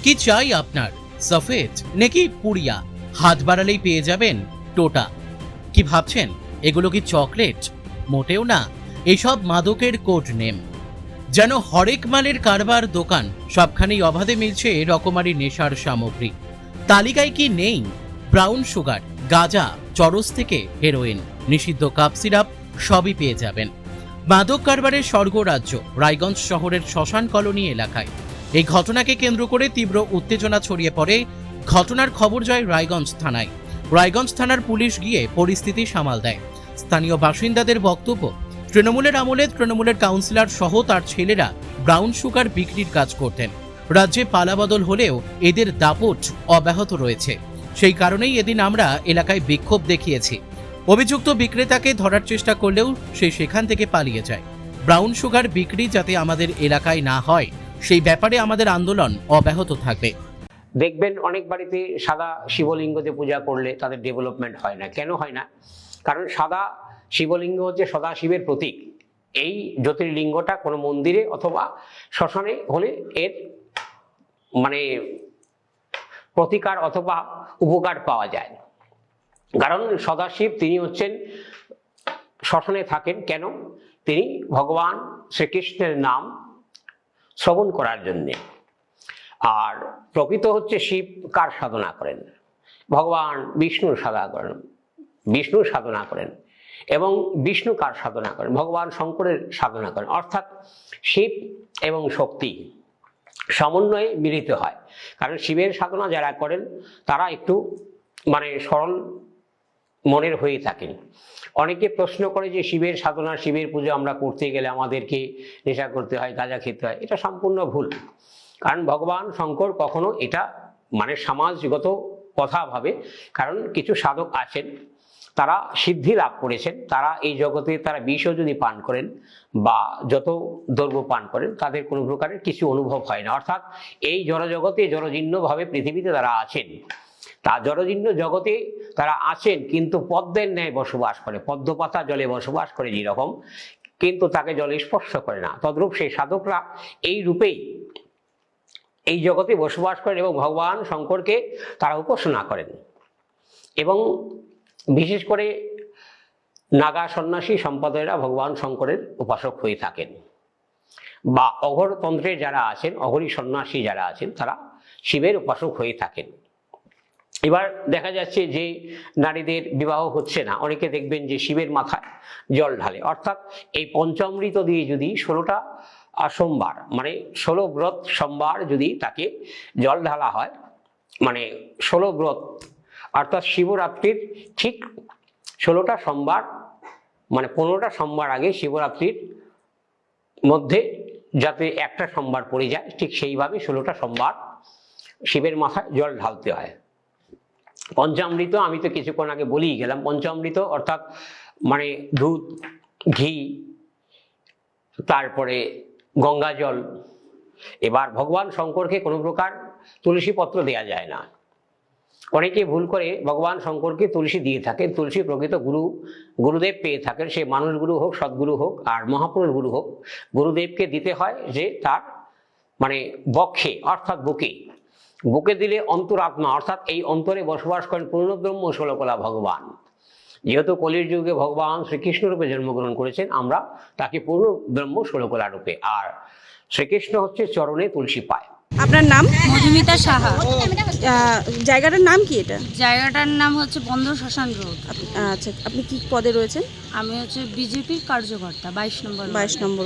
কি চাই আপনার, সফেদ নাকি পুড়িয়া? হাত বাড়ালেই পেয়ে যাবেন টোটা। কি ভাবছেন এগুলো কি চকলেট? মোটেও না, এসব মাদকের কোড নেম। যেন হরেক মালের কারবার দোকান, সবখানেই অবাধে মিলছে রকমারি নেশার সামগ্রী। তালিকায় কি নেই ব্রাউন সুগার, গাঁজা, চরস থেকে হেরোইন, নিষিদ্ধ কাপ সিরাপ, সবই পেয়ে যাবেন। মাদক কারবারের স্বর্গরাজ্য রায়গঞ্জ শহরের শ্মশান কলোনি এলাকায়। এই ঘটনাকে কেন্দ্র করে তীব্র উত্তেজনা ছড়িয়ে পড়ে। ঘটনার খবর যায় রায়গঞ্জ থানায়। রায়গঞ্জ থানার পুলিশ গিয়ে পরিস্থিতি সামাল দেয়। স্থানীয় বাসিন্দাদের বক্তব্য, তৃণমূলের আমলে তৃণমূলের কাউন্সিলর সহ তার ছেলেরা ব্রাউন সুগার বিক্রির কাজ করতেন। রাজ্যে পালাবদল হলেও এদের দাপট অব্যাহত রয়েছে। সেই কারণেই এদিন আমরা এলাকায় বিক্ষোভ দেখিয়েছি। অভিযুক্ত বিক্রেতাকে ধরার চেষ্টা করলেও সে সেখান থেকে পালিয়ে যায়। ব্রাউন সুগার বিক্রি যাতে আমাদের এলাকায় না হয়, সেই ব্যাপারে আমাদের আন্দোলন অব্যাহত থাকবে। দেখবেন অনেক বাড়িতে সাদা শিবলিঙ্গতে পূজা করলে তাদের ডেভেলপমেন্ট হয় না। কেন হয় না? কারণ সাদা শিবলিঙ্গ হচ্ছে সদাশিবের প্রতীক। এই জ্যোতির্লিঙ্গটা কোনো মন্দিরে অথবা শ্মশানে হলে এর মানে প্রতিকার অথবা উপকার পাওয়া যায়। কারণ সদাশিব তিনি হচ্ছেন শ্মশানে থাকেন। কেন? তিনি ভগবান শ্রীকৃষ্ণের নাম শ্রবণ করার জন্যে। আর প্রকৃত হচ্ছে শিব কার সাধনা করেন? ভগবান বিষ্ণুর সাধনা করেন। এবং বিষ্ণু কার সাধনা করেন? ভগবান শঙ্করের সাধনা করেন। অর্থাৎ শিব এবং শক্তি সমন্বয়ে মিলিত হয়। কারণ শিবের সাধনা যারা করেন তারা একটু সরল মনের হয়ে থাকেন। অনেকে প্রশ্ন করে যে শিবের সাধনা, শিবের পুজো আমরা করতে গেলে আমাদেরকে নেশা করতে হয়, গাঁজা খেতে হয়। এটা সম্পূর্ণ ভুল। কারণ ভগবান শঙ্কর কখনো এটা সমাজগত কথা ভাবে। কারণ কিছু সাধক আছেন তারা সিদ্ধি লাভ করেছেন, তারা এই জগতে তারা বিষও যদি পান করেন বা যত দ্রব্য পান করেন তাদের কোনো প্রকারের কিছু অনুভব হয় না। অর্থাৎ এই জড়জগতে জড়জীর্ণভাবে পৃথিবীতে তারা আছেন, তা জড়জীর্ণ জগতে তারা আছেন কিন্তু পদ্মের ন্যায় বসবাস করে, পদ্মপাতা জলে বসবাস করে যেরকম, কিন্তু তাকে জলে স্পর্শ করে না। তদ্রূপ সেই সাধকরা এই রূপেই এই জগতে বসবাস করেন এবং ভগবান শঙ্করকে তারা উপাসনা করেন। এবং বিশেষ করে নাগা সন্ন্যাসী সম্প্রদায়েরা ভগবান শঙ্করের উপাসক হয়ে থাকেন। বা অঘরতন্ত্রের যারা আছেন, অঘরী সন্ন্যাসী যারা আছেন, তারা শিবের উপাসক হয়ে থাকেন। এবার দেখা যাচ্ছে যে নারীদের বিবাহ হচ্ছে না, অনেকে দেখবেন যে শিবের মাথায় জল ঢালে। অর্থাৎ এই পঞ্চামৃত দিয়ে যদি 16টা সোমবার 16 ব্রত সোমবার যদি তাকে জল ঢালা হয়, 16 ব্রত অর্থাৎ শিবরাত্রির ঠিক 16টা সোমবার 15টা সোমবার আগে শিবরাত্রির মধ্যে যাতে একটা সোমবার পড়ে যায়, ঠিক সেইভাবে 16টা সোমবার শিবের মাথায় জল ঢালতে হয়। পঞ্চামৃত আমি তো কিছুক্ষণ আগে বলেই গেলাম। পঞ্চামৃত অর্থাৎ দুধ, ঘি, তারপরে গঙ্গা জল। এবার ভগবান শঙ্করকে কোনো প্রকার তুলসী পত্র দেয়া যায় না। অনেকে ভুল করে ভগবান শঙ্করকে তুলসী দিয়ে থাকেন। তুলসী প্রকৃত গুরুদেব পেয়ে থাকেন, সে মানুষ গুরু হোক, সদ্গুরু হোক আর মহাপুরুষ গুরু হোক। গুরুদেবকে দিতে হয় যে তার বক্ষে অর্থাৎ বুকে দিলে অন্তরাত্মা অর্থাৎ এই অন্তরে বসবাস করেন পূর্ণব্রহ্ম ষোলকলা ভগবান। যেহেতু কলির যুগে ভগবান শ্রীকৃষ্ণ রূপে জন্মগ্রহণ করেছেন, আমরা তাকে পূর্ণ ব্রহ্ম ষোলকলা রূপে, আর শ্রীকৃষ্ণ হচ্ছে চরণে তুলসী পায়। আপনার নাম? মধুমিতা সাহা। জায়গাটার নাম কি? এটা জায়গাটার নাম হচ্ছে বন্ধ শ্মশান রোড। আচ্ছা, আপনি কি পদে রয়েছেন? আমি হচ্ছে বিজেপির কার্যকর্তা 22 নম্বর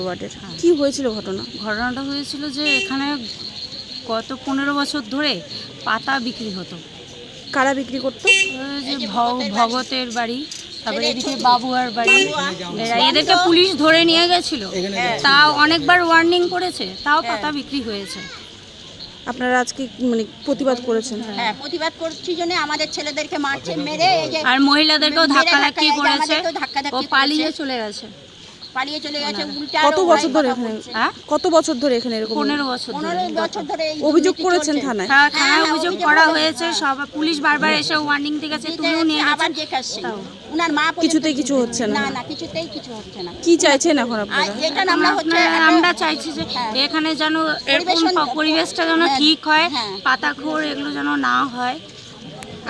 ওয়ার্ডের। কি হয়েছিল ঘটনাটা হয়েছিল যে এখানে গত 15 বছর ধরে পাতা বিক্রি হতো। কারা বিক্রি করতো? যে ভগতের বাড়ি, তারপরে এদিকে বাবুয়ার বাড়ি, এদেরকে পুলিশ ধরে নিয়ে গেছিল। তাও অনেকবার ওয়ার্নিং করেছে, তাও পাতা বিক্রি হয়েছে। আপনারা আজকে প্রতিবাদ করেছেন? হ্যাঁ, প্রতিবাদ করছি জন্য আমাদের ছেলেদেরকে মারছে, মেরে আর মহিলাদেরকেও ধাক্কাধাক্কি করেছে, ও পালিয়ে চলে গেছে। পালিয়ে চলে গেছে উল্টা কত বছর ধরে এখানে হ্যাঁ কত বছর ধরে এখানে এরকম 15 বছর ধরে 15 বছর ধরে এই অভিযোগ দুর্নীতি করেছেন চলছে। থানায়? থানায় হ্যাঁ, অভিযোগ অভিযোগ করা করা হয়েছে, সব পুলিশ বারবার এসে ওয়ার্নিং দিয়ে গেছে, তুলেও নিয়ে আবার গেছে। যে কাছে তাও। উনার মা পর্যন্ত কিছুতেই কিছু হচ্ছে না। না কিছুতেই কিছু হচ্ছে না কি চাইছেন এখন আর আপনারা? এটা আমরা হচ্ছে আমরা চাইছি যে হ্যাঁ। এখানে যেন এরকম পরিবেশন- পরিবেশটা যেন হ্যাঁ, ঠিক হয়, হ্যাঁ। পাতাখোর এগুলো যেন না হয়।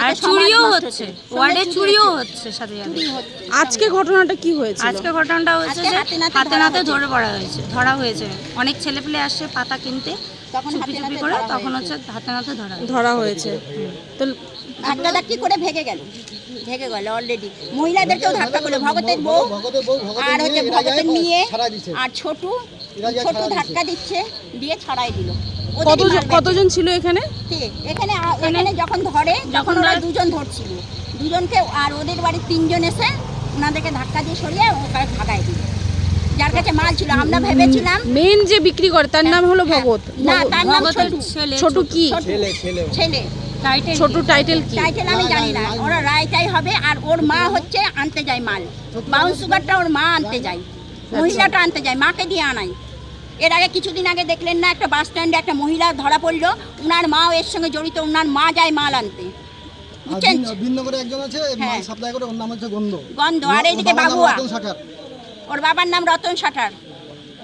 আর এটা সমাজ চুরিও নষ্ট হচ্ছে, হচ্ছে। ওয়ার্ডে চুরি চুরিও হচ্ছে। হচ্ছে সাথে সাথে। চুরি হচ্ছে। আজকে ঘটনাটা কি হয়েছিল? আজকে ঘটনাটা হয়েছে আজকে যে হাতে নাতে হাতে ধরা নাতে হয়েছে। ধরা হয়েছে। অনেক ছেলেপেলে আসছে পাতা কিনতে, তখন চুপি হাতে চুপি নাতে করে, ধরা তখন হয়েছে। হচ্ছে হাতে নাতে ধরা হয়েছে। ধরা হয়েছে তো ধাক্কাধাক্কি করে ভেগে গেল অলরেডি। মহিলাদেরকেও ধাক্কা করলো, ভগতের বউ আর হচ্ছে ভগতের মেয়ে আর ছোটু ধাক্কা দিচ্ছে, দিয়ে ছাড়াই দিল। ওদেরই মারবে। কতজন ছিল এখানে? কে? এখানে এখানে যখন ধরে তখন ওরা দুজন ধরছিল, দুজনকে, আর ওদের বাড়ির 3 জন এসে ওনাদেরকে ধাক্কা দিয়ে সরিয়ে ওখানে ভাগাই দিল। যার কাছে মাল ছিল আমরা ভেবেছিলাম মেন যে বিক্রি করে তার নাম হলো ভগত। না, তার নাম ভগতের ছোটু। ছেলে ছোটু কি? ছেলে টাইটেল ছোট টাইটেল কি? টাইটেল আমি জানি না, ওরা রায়টাই হবে। আর ওর মা হচ্ছে আনতে যায় মাল, বাউন সুগারটা ওর মা আনতে যায়, মহিলাটা আনতে যায়, মাকে দিয়ে আনাই। এর আগে কিছুদিন আগে দেখলেন না একটা বাস স্ট্যান্ডে একটা মহিলা ধরা পড়লো, উনার মাও এর সঙ্গে জড়িত, উনার মা যায় মাল আনতে, বুঝছেন? ভিন্ন করে একজন আছে হ্যাঁ। মাল সাপ্লাই করে, ওর নাম হচ্ছে গন্ধ। গন্ধ। আর এইদিকে ওর বাবার নাম বাবুয়া, রতন ষাটার। ওর বাবার নাম রতন ষাটার।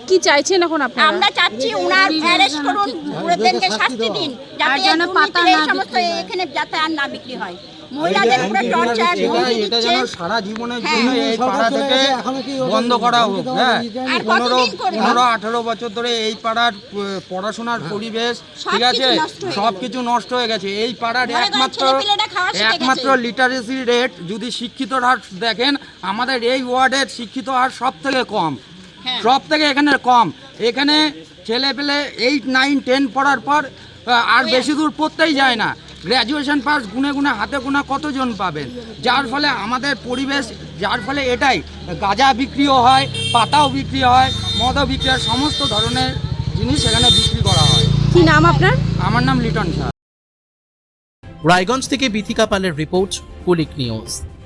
কি চাইছেন এখন আপনারা? আমরা চাচ্ছি উনার অ্যারেস্ট করুন, ওদেরকে শাস্তি দিন, যাতে আর যেন এই পাতা দুর্নীতির এই না সমস্ত বিক্রি হয়। এখানে যাতে আর না বিক্রি হয়। মহিলাদের উপরে টর্চার এটা যেন সারা জীবনের হ্যাঁ। জন্য এই পাড়া থেকে বন্ধ করা হোক। হ্যাঁ, আর 15 কতদিন করবে? 18 বছর ধরে এই পাড়ার পড়াশোনার পরিবেশ, ঠিক আছে, সবকিছু নষ্ট হয়ে সব গেল। কিছু নষ্ট হয়ে গেছে। এই পাড়ার ঘরে ঘরে ছেলেপিলেরা খাওয়া শিখে একমাত্র গেছে। লিটারেসি রেট, যদি শিক্ষিতর হার দেখেন, আমাদের এই ওয়ার্ডের শিক্ষিত হার সব থেকে কম, হ্যাঁ। সব থেকে এখানে কম। এখানে ছেলে পেলে 8, 9, 10 পড়ার পর আর বেশি দূর পড়তেই যায় না। গ্র্যাজুয়েশন পাস গুনে গুনে হাতে গোনা কতজন পাবেন? যার ফলে আমাদের পরিবেশ, যার ফলে এটাই গাঁজা বিক্রিও হয়, পাতাও বিক্রি হয়, মদও বিক্রি হয়, সমস্ত ধরনের জিনিস এখানে বিক্রি করা হয়। কি নাম আপনার? আমার নাম লিটন শাহ। রায়গঞ্জ থেকে বিথিকা পালের রিপোর্ট, কুলিক নিউজ।